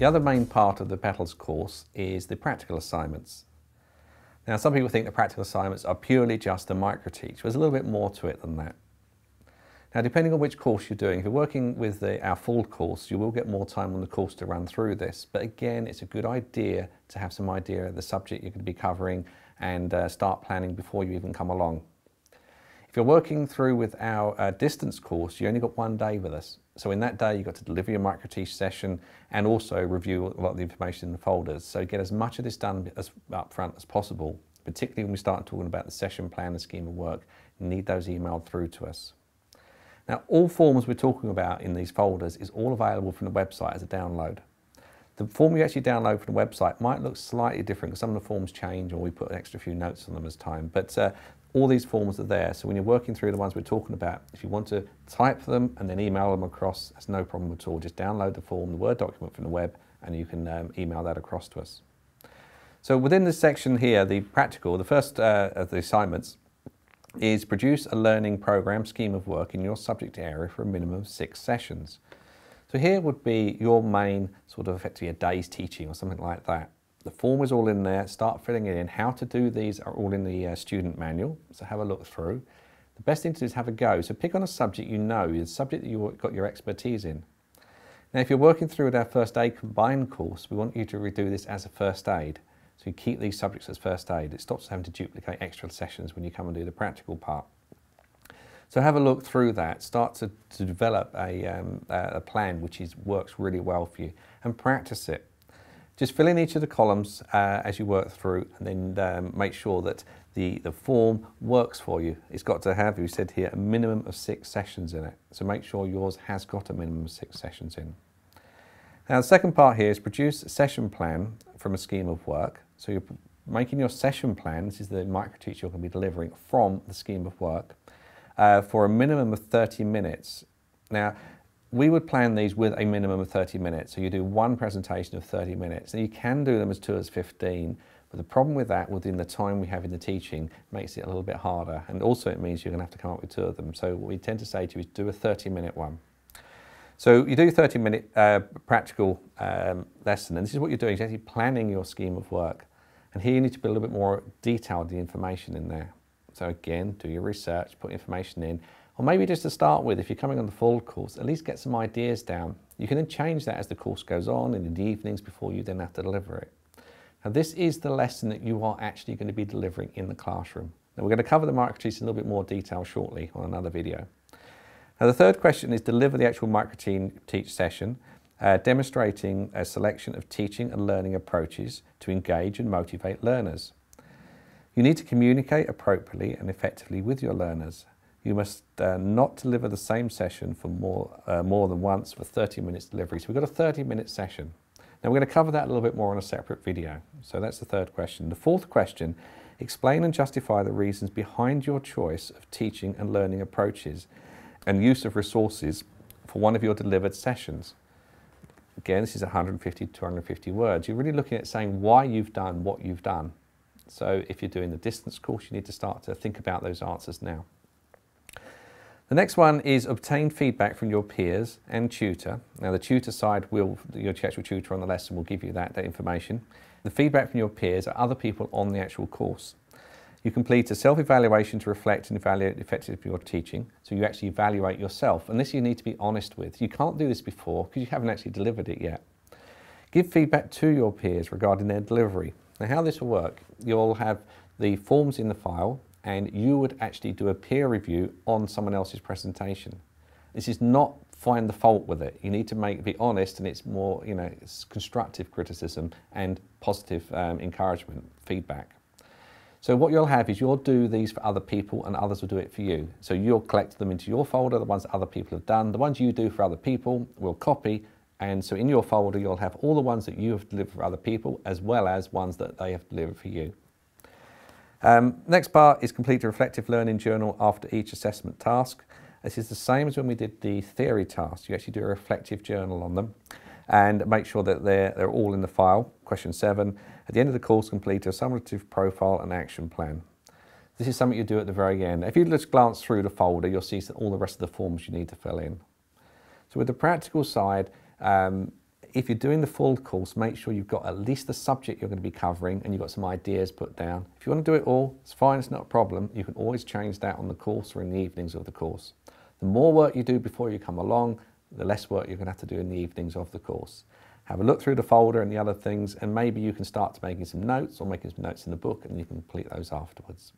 The other main part of the PTLLS course is the practical assignments. Now, some people think the practical assignments are purely just a micro-teach. There's a little bit more to it than that. Now, depending on which course you're doing, if you're working with our full course, you will get more time on the course to run through this. But again, it's a good idea to have some idea of the subject you're going to be covering and start planning before you even come along. If you're working through with our distance course, you only got 1 day with us. So in that day, you've got to deliver your micro-teach session and also review a lot of the information in the folders. So get as much of this done up front as possible, particularly when we start talking about the session plan and scheme of work. You need those emailed through to us. Now, all forms we're talking about in these folders is all available from the website as a download. The form you actually download from the website might look slightly different because some of the forms change or we put an extra few notes on them as time, but all these forms are there. So when you're working through the ones we're talking about, if you want to type them and then email them across, that's no problem at all. Just download the form, the Word document from the web, and you can email that across to us. So within this section here, the practical, the first of the assignments is produce a learning program scheme of work in your subject area for a minimum of 6 sessions. So here would be your main sort of effectively a day's teaching or something like that. The form is all in there, start filling it in. How to do these are all in the student manual, so have a look through. The best thing to do is have a go. So pick on a subject you know, the subject that you've got your expertise in. Now if you're working through with our first aid combined course, we want you to redo this as a first aid. So you keep these subjects as first aid. It stops having to duplicate extra sessions when you come and do the practical part. So have a look through that, start to develop a plan which works really well for you and practice it. Just fill in each of the columns as you work through and then make sure that the form works for you. It's got to have, you said here, a minimum of 6 sessions in it. So make sure yours has got a minimum of 6 sessions in. Now the second part here is produce a session plan from a scheme of work. So you're making your session plan, this is the micro-teach you're going to be delivering from the scheme of work, for a minimum of 30 minutes. Now, we would plan these with a minimum of 30 minutes. So you do one presentation of 30 minutes. And you can do them as 2 as 15. But the problem with that, within the time we have in the teaching, makes it a little bit harder. And also it means you're going to have to come up with 2 of them. So what we tend to say to you is do a 30-minute one. So you do a 30-minute practical lesson. And this is what you're doing, you're actually planning your scheme of work. And here you need to be a little bit more detailed, the information in there. So again, do your research, put information in. Or maybe just to start with, if you're coming on the full course, at least get some ideas down. You can then change that as the course goes on and in the evenings before you then have to deliver it. Now this is the lesson that you are actually going to be delivering in the classroom. Now we're going to cover the micro-teach in a little bit more detail shortly on another video. Now the third question is deliver the actual micro-teach session, demonstrating a selection of teaching and learning approaches to engage and motivate learners. You need to communicate appropriately and effectively with your learners. You must not deliver the same session for more than once for 30 minutes delivery. So we've got a 30-minute session. Now we're going to cover that a little bit more on a separate video. So that's the third question. The fourth question, explain and justify the reasons behind your choice of teaching and learning approaches and use of resources for one of your delivered sessions. Again, this is 150 to 250 words. You're really looking at saying why you've done what you've done. So if you're doing the distance course, you need to start to think about those answers now. The next one is obtain feedback from your peers and tutor. Now the tutor side your actual tutor on the lesson will give you that information. The feedback from your peers are other people on the actual course. You complete a self-evaluation to reflect and evaluate the effectiveness of your teaching. So you actually evaluate yourself. And this you need to be honest with. You can't do this before because you haven't actually delivered it yet. Give feedback to your peers regarding their delivery. Now how this will work, you'll have the forms in the file and you would actually do a peer review on someone else's presentation. This is not find the fault with it. You need to be honest, and it's more, it's constructive criticism and positive encouragement, feedback. So what you'll have is you'll do these for other people and others will do it for you. So you'll collect them into your folder, the ones that other people have done. The ones you do for other people we'll copy, and so in your folder you'll have all the ones that you have delivered for other people as well as ones that they have delivered for you. Next part is complete a reflective learning journal after each assessment task. This is the same as when we did the theory task. You actually do a reflective journal on them and make sure that they're all in the file. Question 7, at the end of the course complete a summative profile and action plan. This is something you do at the very end. If you just glance through the folder, you'll see all the rest of the forms you need to fill in. So with the practical side, if you're doing the full course, make sure you've got at least the subject you're going to be covering and you've got some ideas put down. If you want to do it all, it's fine, it's not a problem. You can always change that on the course or in the evenings of the course. The more work you do before you come along, the less work you're going to have to do in the evenings of the course. Have a look through the folder and the other things, and maybe you can start making some notes or making some notes in the book, and you can complete those afterwards.